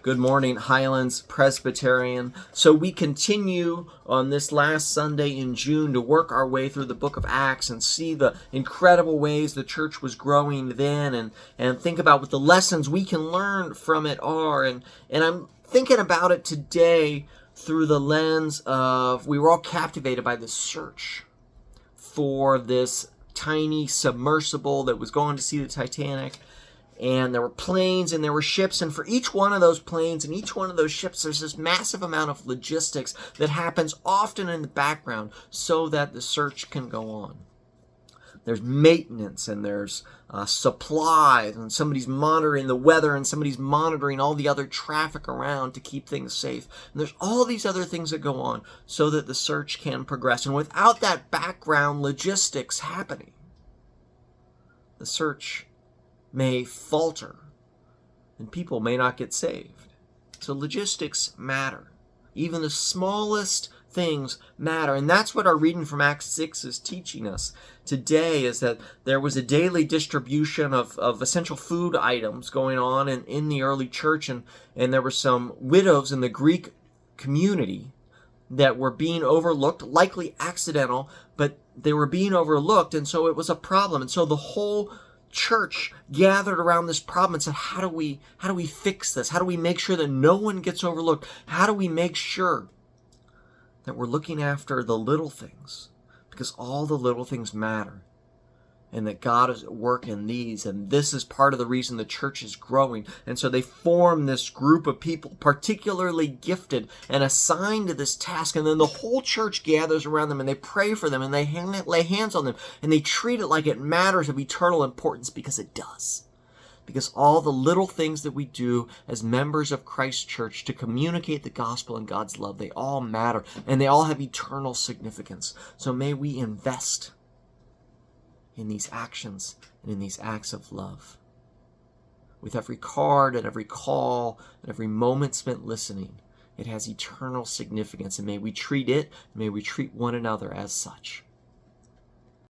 Good morning, Highlands, Presbyterian. So we continue on this last Sunday in June to work our way through the book of Acts and see the incredible ways the church was growing then and think about what the lessons we can learn from it are. And I'm thinking about it today through the lens of we were all captivated by the search for this tiny submersible that was going to see the Titanic. And there were planes and there were ships, and for each one of those planes and each one of those ships, there's this massive amount of logistics that happens often in the background so that the search can go on. There's maintenance and there's supplies, and somebody's monitoring the weather and somebody's monitoring all the other traffic around to keep things safe. And there's all these other things that go on so that the search can progress. And without that background logistics happening, the search may falter and people may not get saved. So logistics matter. Even the smallest things matter. And that's what our reading from Acts 6 is teaching us today, is that there was a daily distribution of essential food items going on in the early church, and there were some widows in the Greek community that were being overlooked, likely accidental, but they were being overlooked, and so it was a problem. And so the whole church gathered around this problem and said, how do we fix this? How do we make sure that no one gets overlooked? How do we make sure that we're looking after the little things? Because all the little things matter, and that God is at work in these, and this is part of the reason the church is growing. And so they form this group of people particularly gifted and assigned to this task, and then the whole church gathers around them and they pray for them and they lay hands on them and they treat it like it matters of eternal importance, because it does. Because all the little things that we do as members of Christ's church to communicate the gospel and God's love, they all matter and they all have eternal significance. So may we invest in these actions and in these acts of love. With every card and every call and every moment spent listening, it has eternal significance, and may we treat it, may we treat one another as such.